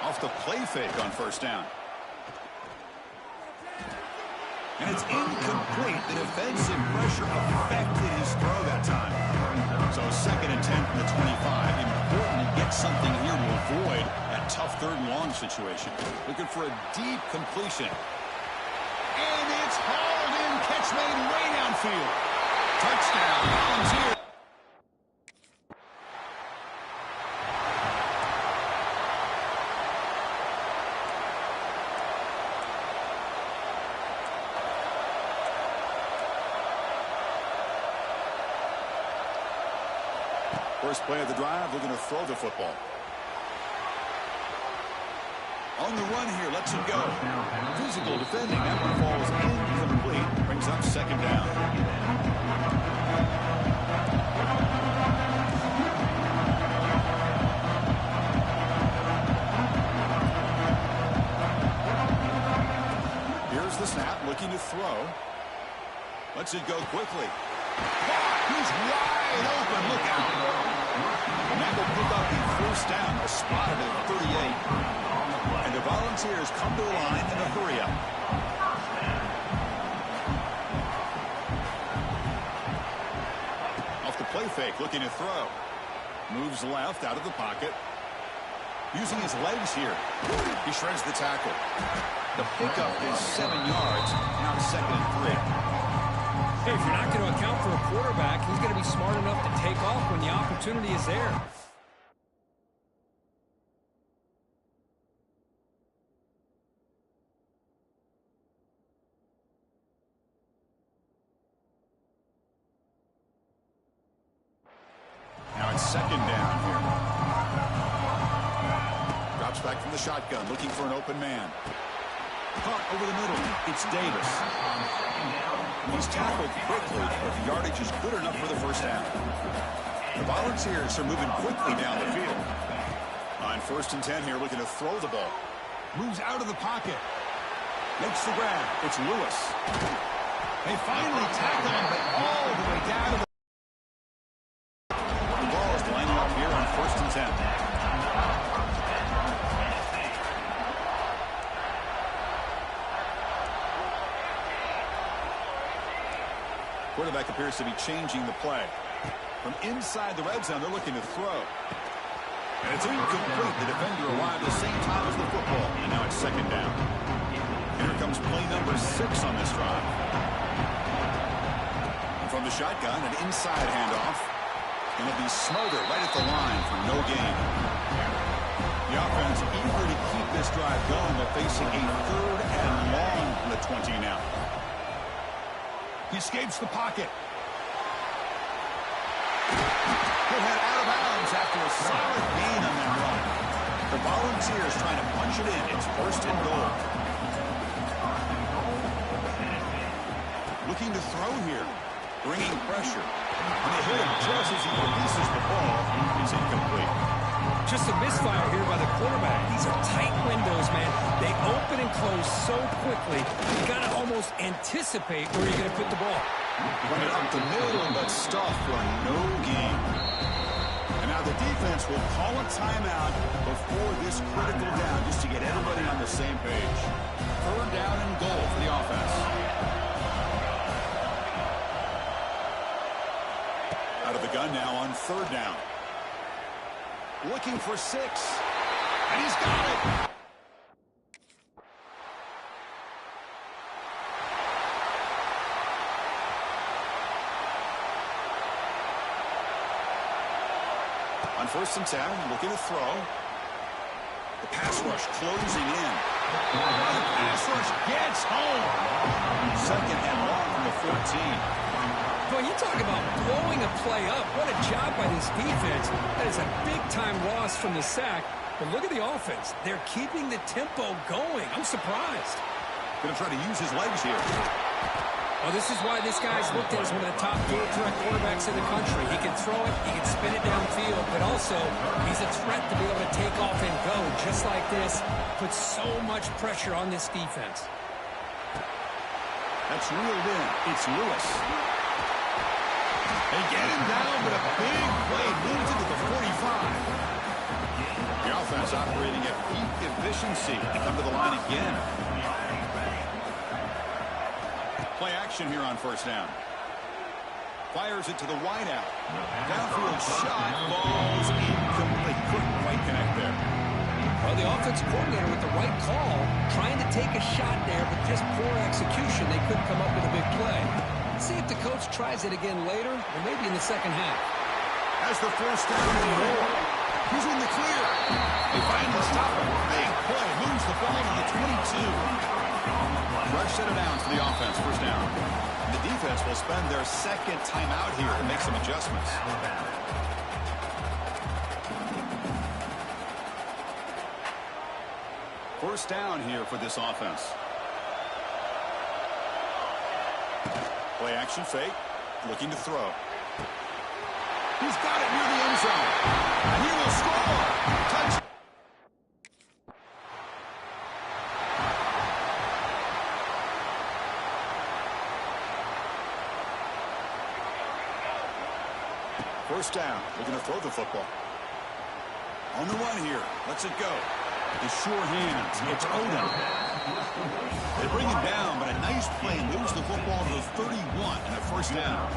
Off the play fake on first down. And it's incomplete. The defensive pressure affected his throw that time. So 2nd and 10 from the 25. Important to get something here to avoid that tough 3rd and long situation. Looking for a deep completion. And it's hauled in. Catch made way downfield. Touchdown. Volunteer. First play of the drive, looking to throw the football. On the run here, lets it go. Physical defending, that one falls incomplete, brings up 2nd down. Here's the snap, looking to throw. Lets it go quickly. He's wide open. Look out. And that will pick up the 1st down. A spotted at 38. And the Volunteers come to the line in a hurry up. Off the play fake, looking to throw. Moves left out of the pocket. Using his legs here. He shreds the tackle. The pickup is 7 yards. Now 2nd and 3. Hey, if you're not going to account for a quarterback, he's going to be smart enough to take off when the opportunity is there. Now it's 2nd down here. Drops back from the shotgun, looking for an open man. Caught over the middle. It's Davis. He's tackled quickly, but the yardage is good enough for the 1st down. The Volunteers are moving quickly down the field. On 1st and 10 here, looking to throw the ball. Moves out of the pocket. Makes the grab. It's Lewis. They finally tackle him, but all the way down to the ball is lining up here on 1st and 10. Quarterback appears to be changing the play. From inside the red zone, they're looking to throw. And it's incomplete. The defender arrived at the same time as the football. And now it's 2nd down. Here comes play number 6 on this drive. And from the shotgun, an inside handoff. And it'll be Smolder right at the line for no gain. The offense eager to keep this drive going, but facing a 3rd and long from the 20 now. He escapes the pocket. He'll head out of bounds after a solid gain on that run. The Volunteers trying to punch it in. It's 1st and goal. Looking to throw here. Bringing pressure. And they hit him just as he releases the ball. It's incomplete. Just a misfire here by the quarterback. These are tight windows, man. They open and close so quickly. You got to almost anticipate where you're going to put the ball. Run it up the middle, but stuff for no gain. And now the defense will call a timeout before this critical down, just to get everybody on the same page. 3rd down and goal for the offense. Out of the gun now on 3rd down. Looking for 6. And he's got it. On 1st and 10, looking to throw. The pass rush closing in. The pass rush gets home. 2nd and long from the 14. Boy, you talk about blowing a play up. What a job by this defense. That is a big-time loss from the sack. But look at the offense. They're keeping the tempo going. I'm surprised. Going to try to use his legs here. Well, this is why this guy's looked at as one of the top dual threat quarterbacks in the country. He can throw it, he can spin it downfield, but also he's a threat to be able to take off and go just like this. Puts so much pressure on this defense. That's reeled in. It's Lewis. They get him down, but a big play moves into the 45. The offense operating at peak efficiency. They come to the line again. Play action here on first down. Fires it to the wideout. Downfield shot falls incomplete. Couldn't quite connect there. Well, the offensive coordinator with the right call, trying to take a shot there, but just poor execution. They couldn't come up with a big play. Let's see if the coach tries it again later, or maybe in the second half. Has the first down and more. He's in the clear. They finally stop him. Big play. Moves the ball to the 22. Fresh set of downs for the offense. First down. The defense will spend their second timeout here to make some adjustments. First down here for this offense. Play action fake. Looking to throw. He's got it near the end zone. And he will score. Touch. First down. Looking to throw the football. On the run here. Lets it go. The sure hands. It's Odom. They bring him down, but a nice play moves the football to the 31 and a first down.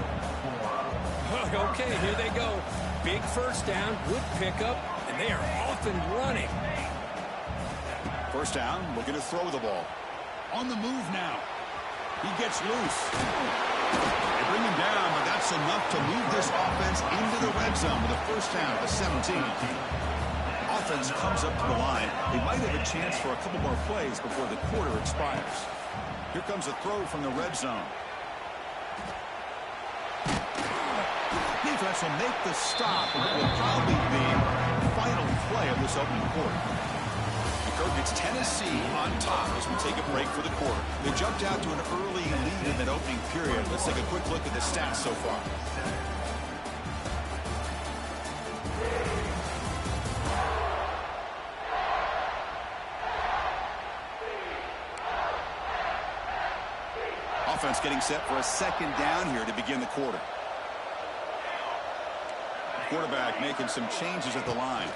Okay, here they go. Big first down, good pickup, and they are off and running. First down, looking to throw the ball. On the move now. He gets loose. They bring him down, but that's enough to move this offense into the red zone with a first down at the 17. Offense comes up to the line. They might have a chance for a couple more plays before the quarter expires. Here comes a throw from the red zone. Defense will make the stop, and it will probably be the final play of this opening quarter. Kirk, it's Tennessee on top as we take a break for the quarter. They jumped out to an early lead in that opening period. Let's take a quick look at the stats so far. Offense getting set for a second down here to begin the quarter. Quarterback making some changes at the line.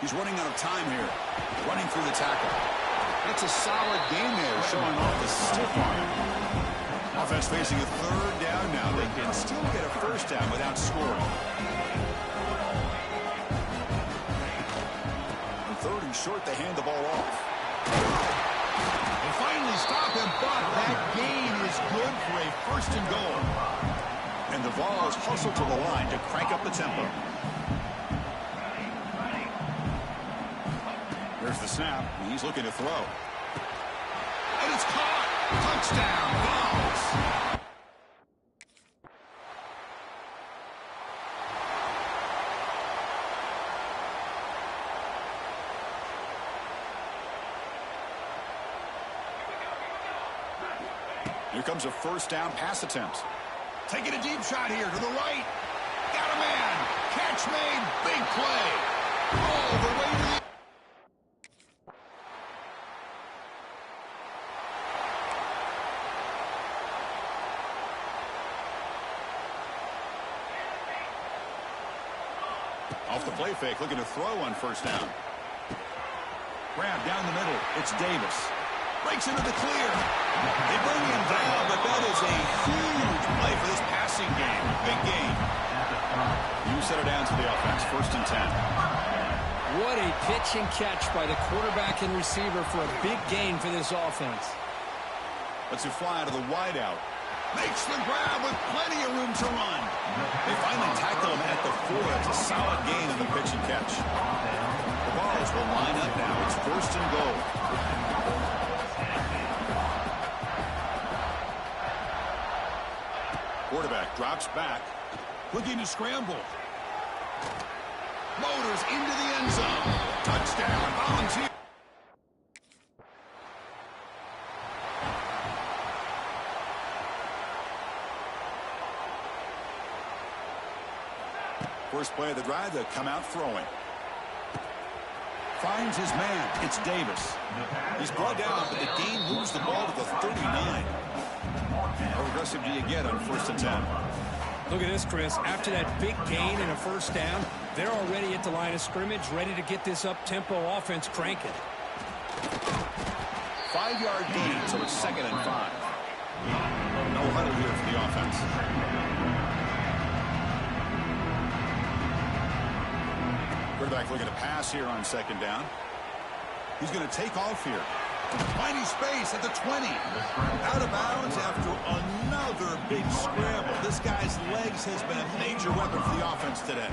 He's running out of time here. Running through the tackle. That's a solid game there, showing off the stiff arm. Offense facing a third down now. They can still get a first down without scoring. And third and short, they hand the ball off. They finally stop him, but that gain is good for a first and goal. And the ball is hustled to the line to crank up the tempo. There's the snap. He's looking to throw. And it's caught. Touchdown, Vols. Here comes a first down pass attempt. Taking a deep shot here to the right. Got a man. Catch made. Big play. All the way to the... Off the play fake, looking to throw on first down. Grab down the middle. It's Davis. Breaks into the clear. They bring him down, but that is a huge play for this passing game. Big gain. You set it down to the offense. First and 10. What a pitch and catch by the quarterback and receiver for a big gain for this offense. Lets it fly out of the wideout. Makes the grab with plenty of room to run. They finally tackle him at the 4. It's a solid gain on the pitch and catch. The Vols will line up now. It's first and goal. Quarterback drops back. Looking to scramble. Motors into the end zone. Touchdown, Volunteer. First play of the drive, they'll come out throwing. Finds his man. It's Davis. He's brought down, but the gain moves the ball to the 39. How aggressive do you get on first and 10? Look at this, Chris. After that big gain and a first down, They're already at the line of scrimmage, ready to get this up-tempo offense cranking. 5-yard gain, so it's 2nd and 5. No huddle here for the offense. Quarterback looking to pass here on 2nd down. He's going to take off here. Finding space at the 20. Out of bounds after another big scramble. This guy's legs has been a major weapon for the offense today.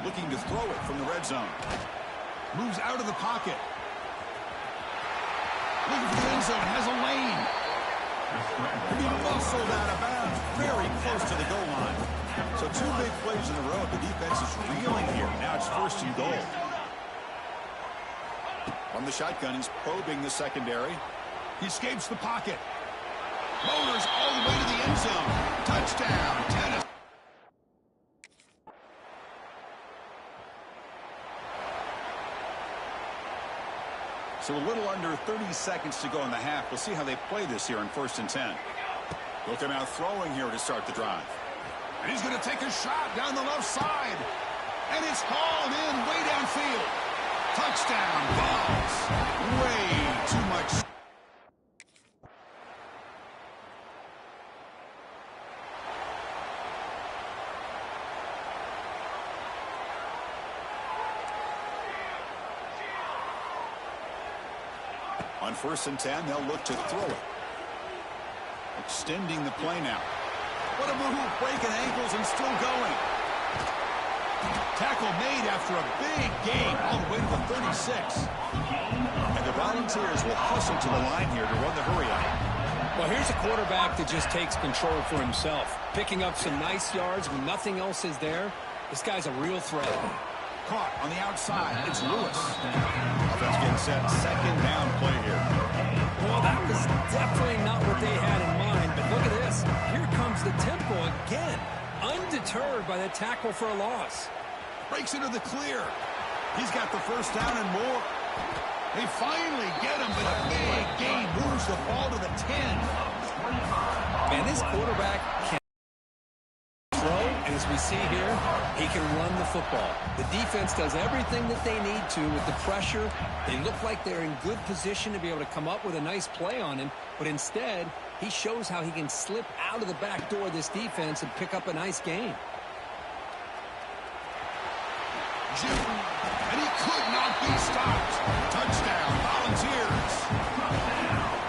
Looking to throw it from the red zone. Moves out of the pocket. Looking for the end zone. Has a lane. He muscled out of bounds. Very close to the goal line. So 2 big plays in a row. The defense is reeling here. Now it's 1st and goal. On the shotgun, he's probing the secondary. He escapes the pocket. Motors all the way to the end zone. Touchdown, Tennessee. So a little under 30 seconds to go in the half. We'll see how they play this here on 1st and 10. Looking out throwing here to start the drive. And he's going to take a shot down the left side. And it's hauled in way downfield. Touchdown, balls. Way too much. On 1st and 10, they'll look to throw it. Extending the play now. What a move, breaking ankles and still going. Tackle made after a big gain all the way to the 36. And the Volunteers will hustle to the line here to run the hurry out. Well, here's a quarterback that just takes control for himself. Picking up some nice yards when nothing else is there. This guy's a real threat. Caught on the outside. It's Lewis. Offense getting set. 2nd down play here. Well, that was definitely not what they had in mind. But look at this. Here comes the tempo again. Undeterred by the tackle for a loss. Breaks into the clear. He's got the 1st down and more. They finally get him, but a big gain moves the ball to the 10. Man, this quarterback can throw, and as we see here, he can run the football. The defense does everything that they need to with the pressure. They look like they're in good position to be able to come up with a nice play on him, but instead, he shows how he can slip out of the back door of this defense and pick up a nice gain. And he could not be stopped. Touchdown, Volunteers.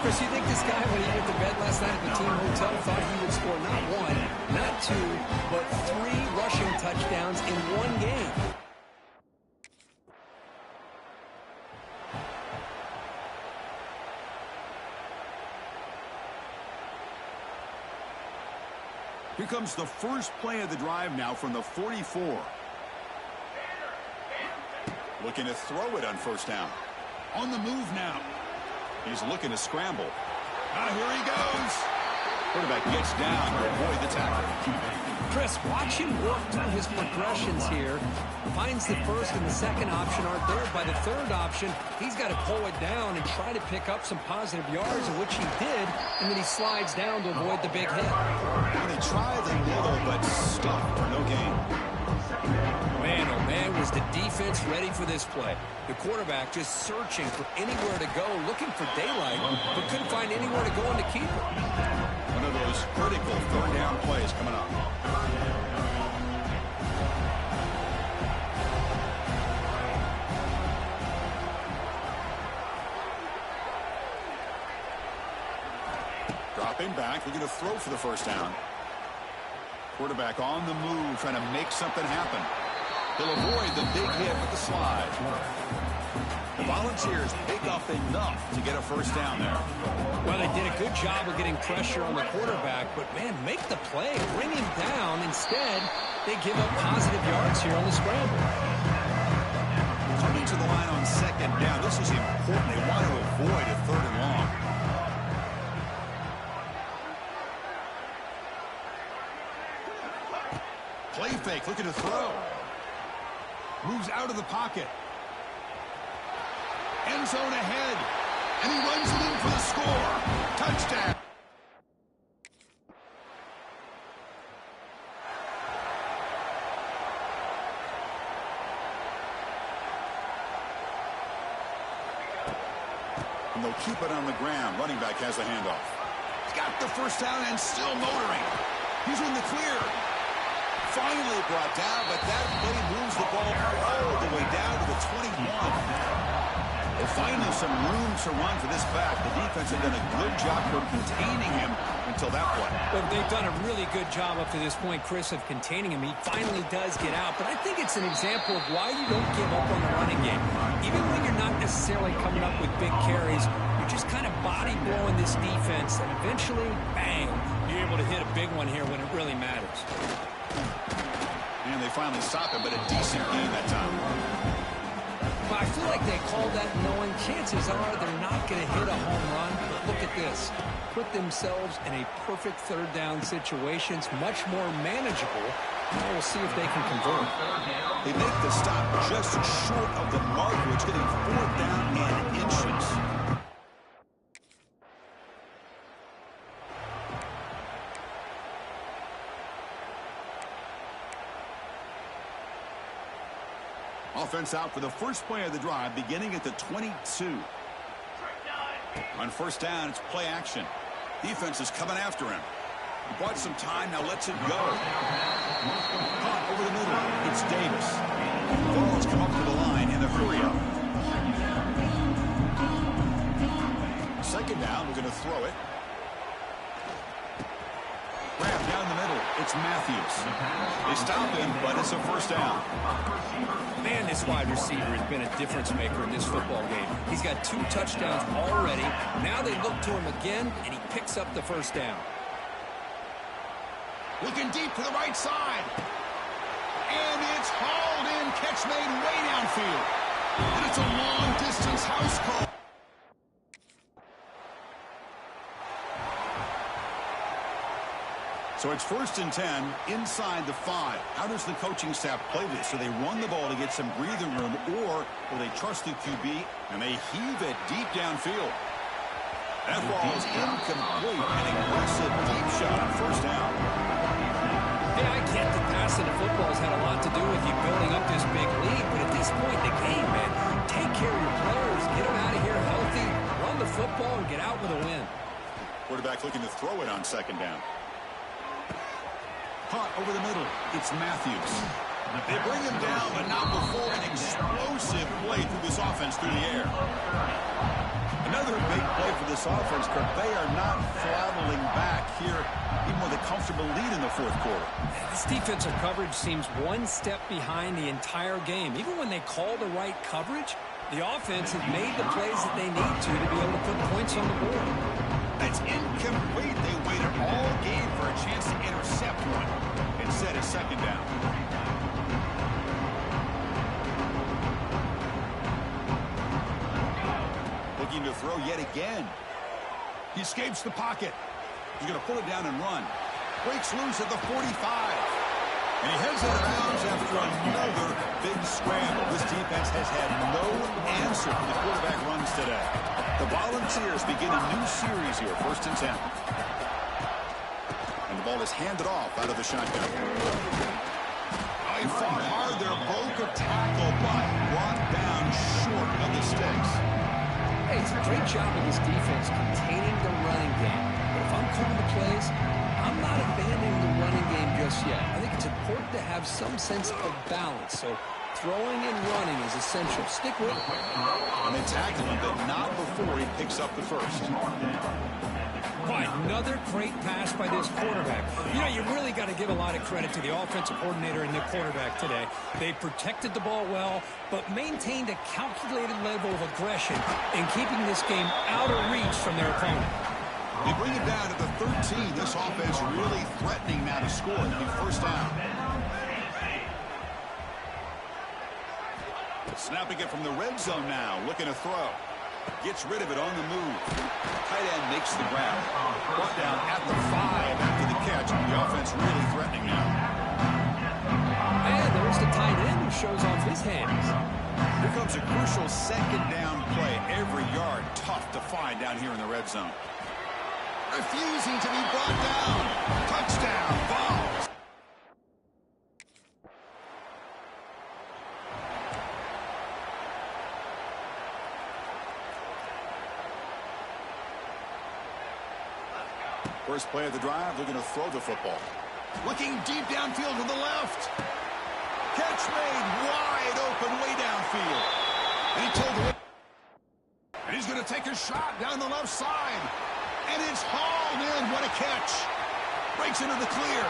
Chris, you think this guy, when he went to bed last night at the team hotel, thought he would score not 1, not 2, but 3 rushing touchdowns in 1 game? Here comes the first play of the drive now from the 44. Looking to throw it on 1st down. On the move now. He's looking to scramble. Here he goes. Quarterback gets down to avoid the tackle. Chris, watch him work through his progressions here. Finds the 1st and the 2nd option aren't there. By the 3rd option, he's got to pull it down and try to pick up some positive yards, of which he did, and then he slides down to avoid the big hit. And they try the middle, but stopped for no gain. Man, oh man, was the defense ready for this play. The quarterback just searching for anywhere to go, looking for daylight, but couldn't find anywhere to go on the keeper. One of those critical 3rd down plays coming up. Dropping back, looking to throw for the 1st down. Quarterback on the move, trying to make something happen. He'll avoid the big hit with the slide. The Volunteers pick up enough to get a 1st down there. Well, they did a good job of getting pressure on the quarterback, but, man, make the play. Bring him down. Instead, they give up positive yards here on the scramble. Coming to the line on 2nd down. This is important. They want to avoid a 3rd and long. Play fake, looking to throw. Moves out of the pocket. End zone ahead. And he runs it in for the score. Touchdown. And they'll keep it on the ground. Running back has the handoff. He's got the first down and still motoring. He's in the clear. Finally brought down, but that play moves the ball all the way down to the 21. Well, finally some room to run for this back. The defense have done a good job of containing him until that play. Well, they've done a really good job up to this point, Chris, of containing him. He finally does get out, but I think it's an example of why you don't give up on the running game. Even when you're not necessarily coming up with big carries, you're just kind of body blowing this defense, and eventually, bang, you're able to hit a big one here when it really matters. And they finally stop him, but a decent gain that time. Well, I feel like they called that knowing chances are they're not going to hit a home run. But look at this. Put themselves in a perfect third down situation. It's much more manageable. Now we'll see if they can convert. They make the stop just short of the marker. It's getting 4th down and inches. Offense out for the first play of the drive, beginning at the 22. On first down, it's play action. Defense is coming after him. He bought some time, now lets it go. Caught over the middle. It's Davis. Ball's come up to the line in the hurry-up. Second down, we're going to throw it. Grab down the middle. It's Matthews. They stop him, but it's a first down. Man, this wide receiver has been a difference maker in this football game. He's got 2 touchdowns already. Now they look to him again, and he picks up the first down. Looking deep to the right side. And it's hauled in. Catch made way downfield. And it's a long-distance house call. So it's 1st and 10 inside the 5. How does the coaching staff play this? So they run the ball to get some breathing room, or will they trust the QB and they heave it deep downfield? That ball is incomplete. An aggressive deep shot on first down. Yeah, I get the passing of football has had a lot to do with you building up this big lead, but at this point in the game, man, take care of your players, get them out of here healthy, run the football, and get out with a win. Quarterback looking to throw it on second down. Caught over the middle. It's Matthews. They bring him down, but not before an explosive play through this offense through the air. Another big play for this offense, but they are not throttling back here, even with a comfortable lead in the 4th quarter. This defensive coverage seems one step behind the entire game. Even when they call the right coverage, the offense has made the plays that they need to be able to put points on the board. That's incomplete. They waited all game for a chance to intercept one. Instead, it's second down. Looking to throw yet again. He escapes the pocket. He's going to pull it down and run. Breaks loose at the 45. And he heads out of bounds after another big scramble. This defense has had no answer for the quarterback runs today. The Volunteers begin a new series here, 1st and 10. And the ball is handed off out of the shotgun. He fought hard there, broke a tackle, but brought down short of the sticks. Hey, it's a great job of this defense containing the running game. But if I'm calling the plays, I'm not abandoning the running game just yet. I think it's important to have some sense of balance. So throwing and running is essential. Stick with it. And they tackle him, but not before he picks up the first. Boy, another great pass by this quarterback. You know, you really got to give a lot of credit to the offensive coordinator and the quarterback today. They protected the ball well, but maintained a calculated level of aggression in keeping this game out of reach from their opponent. They bring it down to the 13. This offense really threatening now to score. It'll be first down. Snapping it from the red zone now. Looking to throw. Gets rid of it on the move. Tight end makes the grab. Brought down at the 5 after the catch. The offense really threatening now. And there's the tight end who shows off his hands. Here comes a crucial second down play. Every yard tough to find down here in the red zone. Refusing to be brought down. Touchdown. Balls. First play of the drive, they're going to throw the football. Looking deep downfield to the left. Catch made wide open way downfield. And he told the... And he's going to take a shot down the left side. And it's hauled in. What a catch. Breaks into the clear.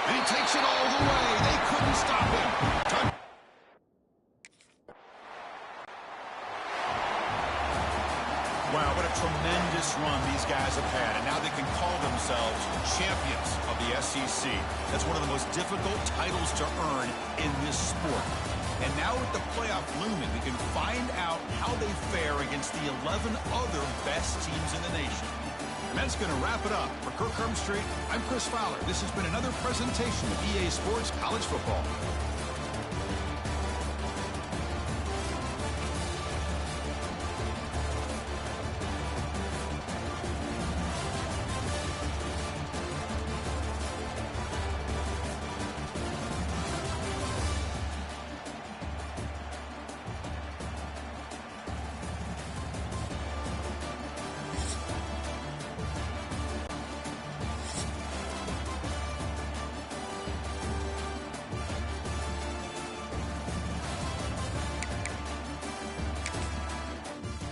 And he takes it all the way. They couldn't stop him. Wow, what a tremendous run these guys have had. And now they can call themselves champions of the SEC. That's one of the most difficult titles to earn in this sport. And now with the playoff looming, we can find out how they fare against the 11 other best teams in the nation. And that's going to wrap it up. For Kirk Street, I'm Chris Fowler. This has been another presentation of EA Sports College Football.